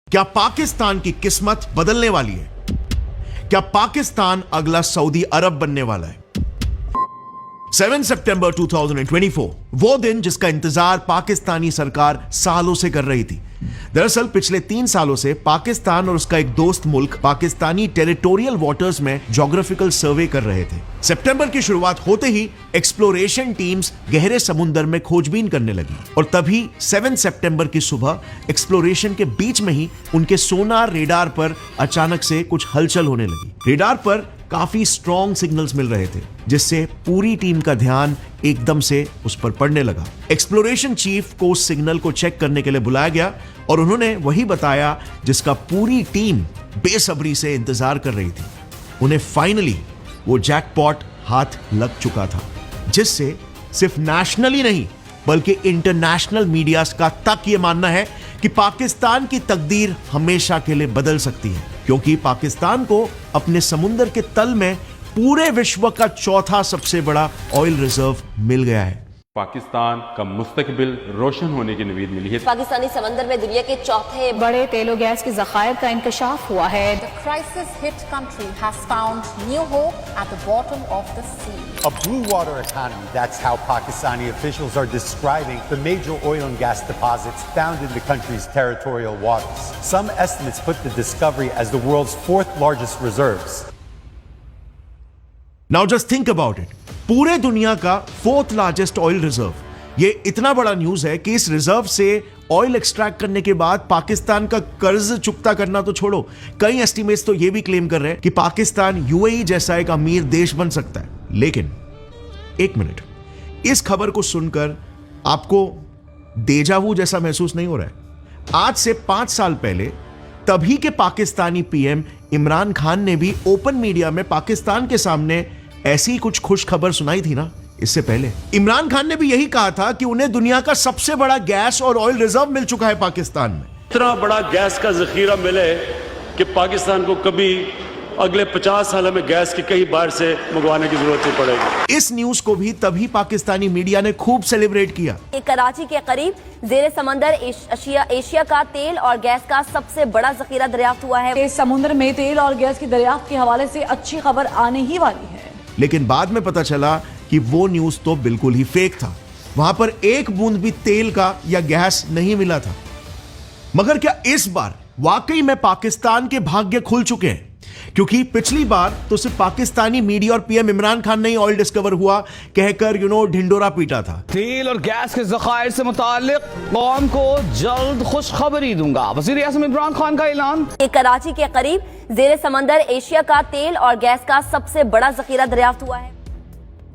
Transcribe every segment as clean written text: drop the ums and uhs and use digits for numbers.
क्या पाकिस्तान की किस्मत बदलने वाली है? क्या पाकिस्तान अगला सऊदी अरब बनने वाला है? 7 सितंबर 2024 वो दिन जिसका इंतजार पाकिस्तानी सरकार सालों से कर रही थी। दरअसल पिछले 3 सालों से पाकिस्तान और उसका एक दोस्त मुल्क पाकिस्तानी टेरिटोरियल वाटर्स में ज्योग्राफिकल सर्वे कर रहे थे। सितंबर की शुरुआत होते ही एक्सप्लोरेशन टीम्स गहरे समुद्र में खोजबीन करने लगी और तभी 7 सितंबर की सुबह एक्सप्लोरेशन के बीच में ही उनके सोनार रेडार पर अचानक से कुछ हलचल होने लगी। रेडार पर काफी स्ट्रॉन्ग सिग्नल्स मिल रहे थे जिससे पूरी टीम का ध्यान एकदम से उस पर पड़ने लगा। एक्सप्लोरेशन चीफ को उस सिग्नल को चेक करने के लिए बुलाया गया और उन्होंने वही बताया जिसका पूरी टीम बेसब्री से इंतजार कर रही थी। उन्हें फाइनली वो जैकपॉट हाथ लग चुका था जिससे सिर्फ नेशनली नहीं बल्कि इंटरनेशनल मीडिया का तक ये मानना है कि पाकिस्तान की तकदीर हमेशा के लिए बदल सकती है, क्योंकि पाकिस्तान को अपने समुद्र के तल में पूरे विश्व का चौथा सबसे बड़ा ऑयल रिजर्व मिल गया है। पाकिस्तान का मुस्तकबिल रोशन होने की उम्मीद मिली है। पाकिस्तानी समंदर में दुनिया के चौथे बड़े तेल और गैस के ज़खायर का इंकशाफ हुआ है। The crisis-hit country has found new hope at the bottom of the sea. A blue water economy, that's how Pakistani officials are describing the major oil and gas deposits found in the country's territorial waters. Some estimates put the discovery as the world's 4th largest reserves. Now just think about it. पूरे दुनिया का 4th largest oil reserve. ये इतना बड़ा news है कि इस reserve से ऑयल एक्सट्रैक्ट करने के बाद पाकिस्तान का कर्ज चुकता करना तो छोड़ो, कई एस्टिमेट्स तो ये भी क्लेम कर रहे हैं कि पाकिस्तान यूएई जैसा एक अमीर देश बन सकता है। लेकिन एक मिनट, इस खबर को सुनकर आपको देजावू जैसा महसूस नहीं हो रहा है? आज से 5 साल पहले तभी के पाकिस्तानी पीएम इमरान खान ने भी ओपन मीडिया में पाकिस्तान के सामने ऐसी कुछ खुश खबर सुनाई थी ना। इससे पहले इमरान खान ने भी यही कहा था कि उन्हें दुनिया का सबसे बड़ा गैस और ऑयल रिजर्व मिल चुका है पाकिस्तान में। इतना बड़ा गैस का जखीरा मिले कि पाकिस्तान को कभी अगले 50 साल में गैस की कहीं बाहर से मंगवाने की जरूरत नहीं पड़ेगी। इस न्यूज को भी तभी पाकिस्तानी मीडिया ने खूब सेलिब्रेट किया। कराची के करीब जेरे समंदर एशिया का तेल और गैस का सबसे बड़ा जखीरा दरियाफ्त हुआ है। इस समुद्र में तेल और गैस की दरियाफ्त के हवाले से अच्छी खबर आने ही वाली है। लेकिन बाद में पता चला कि वो न्यूज तो बिल्कुल ही फेक था। वहां पर एक बूंद भी तेल का या गैस नहीं मिला था। मगर क्या इस बार वाकई में पाकिस्तान के भाग्य खुल चुके हैं? क्योंकि पिछली बार तो सिर्फ पाकिस्तानी मीडिया और पीएम इमरान खान ने ही ऑयल डिस्कवर हुआ कहकर ढिंडोरा पीटा था। तेल और गैस के ज़खायर से मुताल्लिक कौम को जल्द खुशखबरी दूंगा, वज़ीर आज़म इमरान खान का ऐलान। कराची के करीब जेरे समंदर एशिया का तेल और गैस का सबसे बड़ा जखीरा दरियाफ्त हुआ है।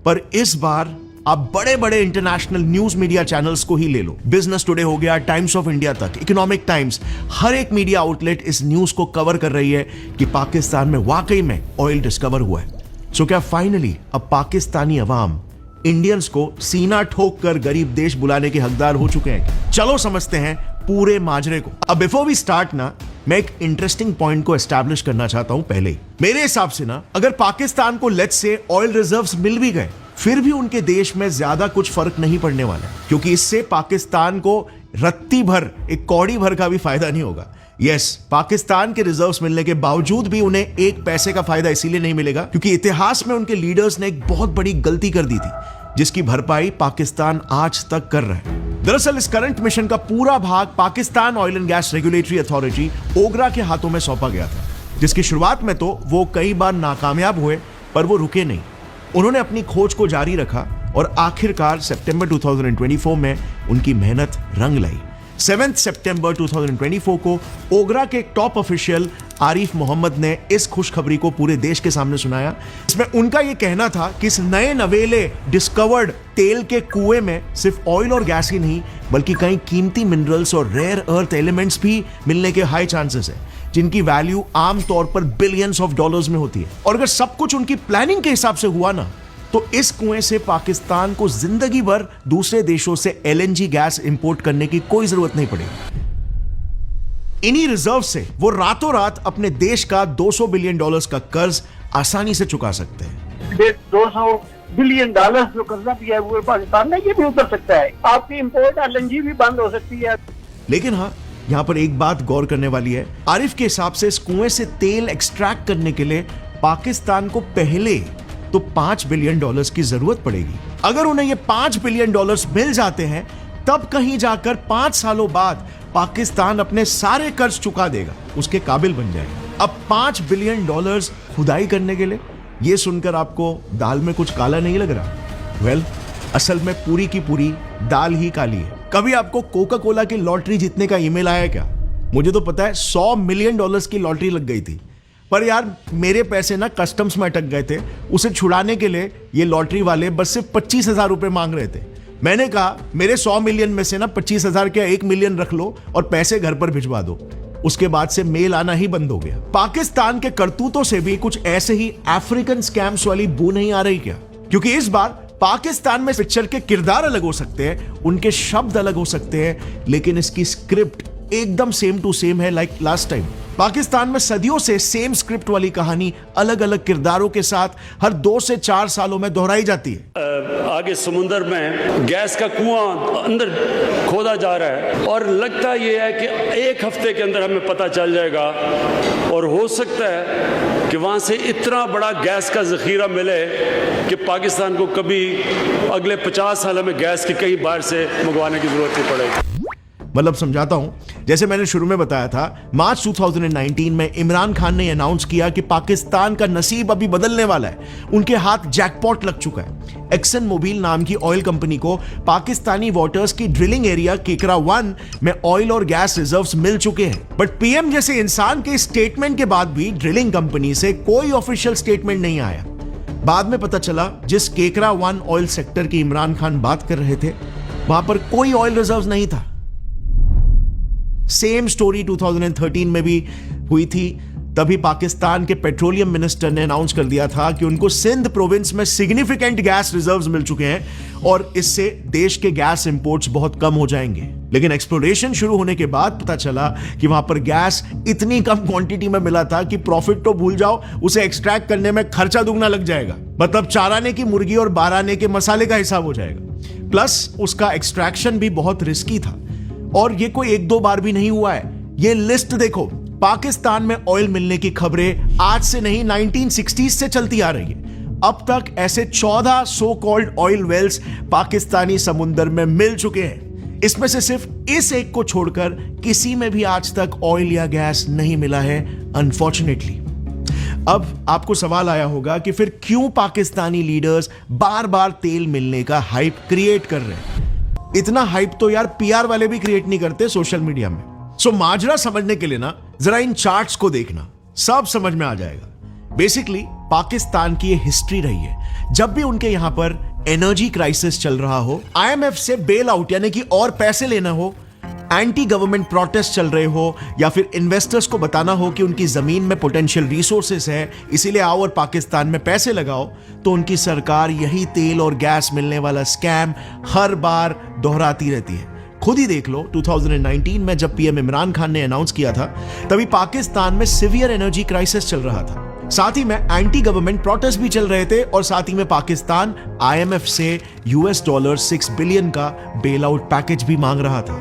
पर इस बार आप बड़े बड़े इंटरनेशनल न्यूज मीडिया चैनल्स को ही ले लो, बिजनेस टुडे हो गया, टाइम्स ऑफ इंडिया तक, इकोनॉमिक टाइम्स, हर एक मीडिया आउटलेट इस न्यूज को कवर कर रही है कि पाकिस्तान में वाकई में ऑयल डिस्कवर हुआ है। सो क्या फाइनली अब पाकिस्तानी अवाम इंडियंस को सीना ठोक कर गरीब देश बुलाने के हकदार हो चुके हैं? चलो समझते हैं पूरे माजरे को। अब बिफोर वी स्टार्ट ना, मैं एक इंटरेस्टिंग पॉइंट को एस्टैब्लिश करना चाहता हूं पहले ही। मेरे हिसाब से ना, अगर पाकिस्तान को लेट्स से ऑयल रिजर्व्स मिल भी गए फिर भी उनके देश में ज्यादा कुछ फर्क नहीं पड़ने वाला, क्योंकि इससे पाकिस्तान को रत्ती भर, एक कौड़ी भर का भी फायदा नहीं होगा। यस, पाकिस्तान के रिजर्व्स मिलने के बावजूद भी उन्हें एक पैसे का फायदा इसीलिए नहीं मिलेगा क्योंकि इतिहास में उनके लीडर्स ने एक बहुत बड़ी गलती कर दी थी जिसकी भरपाई पाकिस्तान आज तक कर रहा है। दरअसल इस करंट मिशन का पूरा भाग Pakistan oil and gas regulatory authority OGRA के हाथों में सौंपा गया था, जिसकी शुरुआत में तो वो कई बार नाकामयाब हुए पर वो रुके नहीं। उन्होंने अपनी खोज को जारी रखा और आखिरकार सितंबर 2024 में उनकी मेहनत रंग लाई। 7 सितंबर 2024 को ओगरा के एक टॉप ऑफिशियल आरिफ मोहम्मद ने इस खुशखबरी को पूरे देश के सामने सुनाया। इसमें उनका यह कहना था कि इस नए नवेले डिस्कवर्ड तेल के कुएं में सिर्फ ऑयल और गैस ही नहीं बल्कि कई कीमती मिनरल्स और रेयर अर्थ एलिमेंट्स भी मिलने के हाई चांसेस है, जिनकी वैल्यू आम तौर पर बिलियंस ऑफ डॉलर्स में होती है। और अगर सब कुछ उनकी प्लानिंग के हिसाब से हुआ ना, तो इस कुएं से पाकिस्तान को जिंदगी भर दूसरे देशों से एलएनजी गैस इंपोर्ट करने की कोई जरूरत नहीं पड़ेगी। इन्हीं रिजर्व से वो रातों रात अपने देश का $200 बिलियन का कर्ज आसानी से चुका सकते हैं। 200 बिलियन डॉलर जो कर्जा दिया है वो पाकिस्तान में ये भी उतर सकता है। आपकी इंपोर्ट एलएनजी भी बंद हो सकती है। लेकिन हाँ, यहां पर एक बात गौर करने वाली है, आरिफ के हिसाब से इस कुएं से तेल एक्सट्रैक्ट करने के लिए पाकिस्तान को पहले तो $5 बिलियन की जरूरत पड़ेगी। अगर उन्हें ये $5 बिलियन मिल जाते हैं, तब कहीं जाकर 5 सालों बाद पाकिस्तान अपने सारे कर्ज चुका देगा, उसके काबिल बन जाएगा। अब $5 बिलियन खुदाई करने के लिए, यह सुनकर आपको दाल में कुछ काला नहीं लग रहा? वेल, असल में पूरी की पूरी दाल ही काली है। कभी आपको कोका कोला की लॉटरी जीतने का ईमेल आया क्या? मुझे तो पता है $100 मिलियन की लॉटरी लग गई थी, पर यार मेरे पैसे ना कस्टम्स में अटक गए थे। उसे छुड़ाने के लिए ये लॉटरी वाले बस सिर्फ 25,000 रुपए मांग रहे थे। मैंने कहा मेरे 100 मिलियन में से ना 25,000 क्या 1 मिलियन रख लो और पैसे घर पर भिजवा दो। उसके बाद से मेल आना ही बंद हो गया। पाकिस्तान के करतूतों से भी कुछ ऐसे ही अफ्रीकन स्कैम्स वाली बू नहीं आ रही क्या? क्योंकि इस बार पाकिस्तान में पिक्चर के किरदार अलग हो सकते हैं, उनके शब्द अलग हो सकते हैं, लेकिन इसकी स्क्रिप्ट एकदम सेम टू सेम है लाइक लास्ट टाइम। पाकिस्तान में सदियों से सेम स्क्रिप्ट वाली कहानी अलग अलग किरदारों के साथ हर 2 से 4 सालों में दोहराई जाती है। आगे समुंदर में गैस का कुआं अंदर खोदा जा रहा है और लगता यह है कि 1 हफ्ते के अंदर हमें पता चल जाएगा और हो सकता है कि वहां से इतना बड़ा गैस का जखीरा मिले कि पाकिस्तान को कभी अगले 50 सालों में गैस की कहीं बाहर से मंगवाने की जरूरत नहीं पड़ेगी। मतलब समझाता हूं, जैसे मैंने शुरू में बताया था, मार्च 2019 में इमरान खान ने अनाउंस किया कि पाकिस्तान का नसीब अभी बदलने वाला है। उनके हाथ जैकपॉट लग चुका है। एक्सन मोबिल नाम की ऑयल कंपनी को पाकिस्तानी वाटर्स की ड्रिलिंग एरिया केकरा 1 में ऑयल और गैस रिजर्व्स मिल चुके हैं। बट पीएम जैसे इंसान के स्टेटमेंट के बाद भी ड्रिलिंग कंपनी से कोई ऑफिशियल स्टेटमेंट नहीं आया। बाद में पता चला जिस केकरा 1 ऑयल सेक्टर की इमरान खान बात कर रहे थे, वहां पर कोई ऑयल रिजर्व्स नहीं था। सेम स्टोरी 2013 में भी हुई थी। तभी पाकिस्तान के पेट्रोलियम मिनिस्टर ने अनाउंस कर दिया था कि उनको सिंध प्रोविंस में सिग्निफिकेंट गैस रिजर्व्स मिल चुके हैं और इससे देश के गैस इंपोर्ट्स बहुत कम हो जाएंगे। लेकिन एक्सप्लोरेशन शुरू होने के बाद पता चला कि वहां पर गैस इतनी कम क्वांटिटी में मिला था कि प्रॉफिट तो भूल जाओ, उसे एक्सट्रैक्ट करने में खर्चा दुगना लग जाएगा। मतलब 4 आने की मुर्गी और 12 आने के मसाले का हिसाब हो जाएगा। प्लस उसका एक्सट्रैक्शन भी बहुत रिस्की था और ये कोई 1-2 बार भी नहीं हुआ है। ये लिस्ट देखो, पाकिस्तान में ऑयल मिलने की खबरें आज से नहीं 1960s से चलती आ रही है। अब तक ऐसे 14 so called oil wells Pakistani समुंदर में मिल चुके हैं। इसमें से सिर्फ इस एक को छोड़कर किसी में भी आज तक ऑयल या गैस नहीं मिला है, अनफॉर्चुनेटली। अब आपको सवाल आया होगा कि फिर क्यों पाकिस्तानी लीडर्स बार बार तेल मिलने का हाइप क्रिएट कर रहे हैं? इतना हाइप तो यार पीआर वाले भी क्रिएट नहीं करते सोशल मीडिया में। सो माजरा समझने के लिए ना जरा इन चार्ट्स को देखना, सब समझ में आ जाएगा। बेसिकली पाकिस्तान की ये हिस्ट्री रही है। जब भी उनके यहां पर एनर्जी क्राइसिस चल रहा हो, आईएमएफ से बेल आउट यानी कि और पैसे लेना हो, एंटी गवर्नमेंट प्रोटेस्ट चल रहे हो, या फिर इन्वेस्टर्स को बताना हो कि उनकी जमीन में पोटेंशियल रिसोर्सेस है, इसीलिए आओ और पाकिस्तान में पैसे लगाओ, तो उनकी सरकार यही तेल और गैस मिलने वाला स्कैम हर बार दोहराती रहती है। खुद ही देख लो, 2019 में जब पीएम इमरान खान ने अनाउंस किया था, तभी पाकिस्तान में सीवियर एनर्जी क्राइसिस चल रहा था। साथ ही में एंटी गवर्नमेंट प्रोटेस्ट भी चल रहे थे और साथ ही में पाकिस्तान आईएमएफ से $6 बिलियन का बेल आउट पैकेज भी मांग रहा था।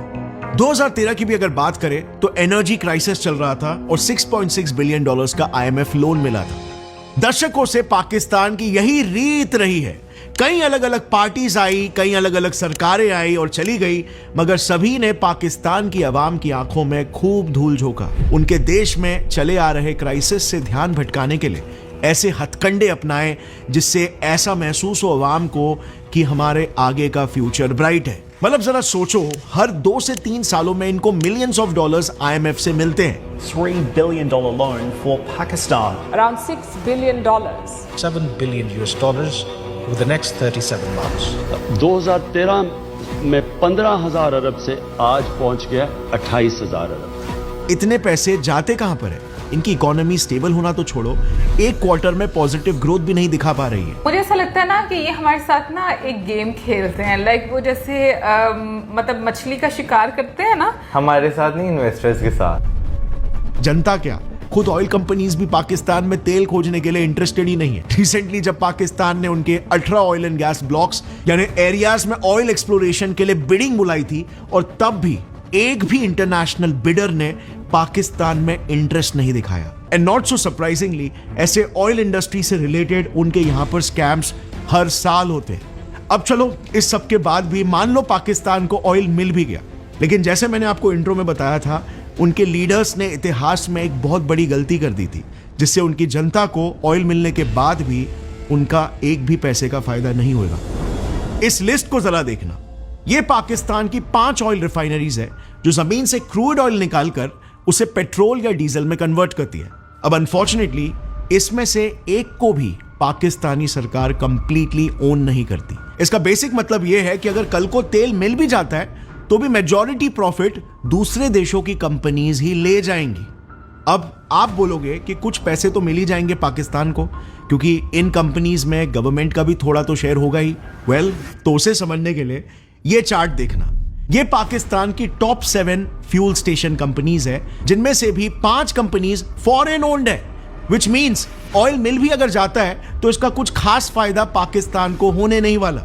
2013 की भी अगर बात करें तो एनर्जी क्राइसिस चल रहा था और $6.6 बिलियन का आईएमएफ लोन मिला था। दशकों से पाकिस्तान की यही रीत रही है। कई अलग अलग पार्टीज आई, कई अलग अलग सरकारें आई और चली गई, मगर सभी ने पाकिस्तान की आवाम की आंखों में खूब धूल झोंका। उनके देश में चले आ रहे क्राइसिस से ध्यान भटकाने के लिए ऐसे हथकंडे अपनाए जिससे ऐसा महसूस हो आवाम को कि हमारे आगे का फ्यूचर ब्राइट है। मतलब जरा सोचो, हर 2 से 3 सालों में इनको मिलियंस ऑफ डॉलर्स आईएमएफ से मिलते हैं। $3 billion loan for Pakistan. Around $6 billion. $7 billion over the next 37 months. 2013 में 15,000 अरब से आज पहुंच गया 28,000 अरब। इतने पैसे जाते कहां पर है? इनकी इकोनॉमी स्टेबल होना तो छोड़ो, एक क्वार्टर में पॉजिटिव ग्रोथ भी नहीं दिखा पा रही है। मुझे ऐसा लगता है ना कि ये हमारे साथ ना एक गेम खेलते हैं, लाइक वो जैसे मतलब मछली का शिकार करते हैं ना, हमारे साथ नहीं, इन्वेस्टर्स के साथ। जनता क्या, खुद ऑयल कंपनीज भी पाकिस्तान में तेल खोजने के लिए इंटरेस्टेड ही नहीं है। रिसेंटली जब पाकिस्तान ने उनके 18 ऑयल एंड गैस ब्लॉक्स यानी एरियाज में ऑयल एक्सप्लोरेशन के लिए बिडिंग बुलाई थी, और तब भी एक भी इंटरनेशनल बिडर ने पाकिस्तान में इंटरेस्ट नहीं दिखाया। एंड नॉट सो सरप्राइजिंगली ऐसे ऑयल इंडस्ट्री से रिलेटेड उनके यहां पर स्कैम्स हर साल होते हैं। अब चलो इस सब के बाद भी मान लो पाकिस्तान को ऑयल मिल भी गया, लेकिन जैसे मैंने आपको इंट्रो में बताया था, उनके लीडर्स ने इतिहास में एक बहुत बड़ी गलती कर दी थी, जिससे उनकी जनता को ऑयल मिलने के बाद भी उनका एक भी पैसे का फायदा नहीं होगा। इस लिस्ट को जरा देखना, ये पाकिस्तान की 5 ऑयल रिफाइनरीज है जो जमीन से क्रूड ऑयल निकालकर उसे पेट्रोल या डीजल में कन्वर्ट करती है। अब अनफॉर्चुनेटली इसमें से एक को भी पाकिस्तानी सरकार कंप्लीटली ओन नहीं करती। इसका बेसिक मतलब यह है कि अगर कल को तेल मिल भी जाता है तो भी मेजॉरिटी प्रॉफिट दूसरे देशों की कंपनीज ही ले जाएंगी। अब आप बोलोगे कि कुछ पैसे तो मिल ही जाएंगे पाकिस्तान को, क्योंकि इन कंपनीज में गवर्नमेंट का भी थोड़ा तो शेयर होगा ही। वेल, तो उसे समझने के लिए ये चार्ट देखना। ये पाकिस्तान की टॉप 7 फ्यूल स्टेशन कंपनीज है, जिनमें से भी 5 कंपनीज फॉरेन ओन्ड है, विच मीन्स ऑयल मिल भी अगर जाता है तो इसका कुछ खास फायदा पाकिस्तान को होने नहीं वाला।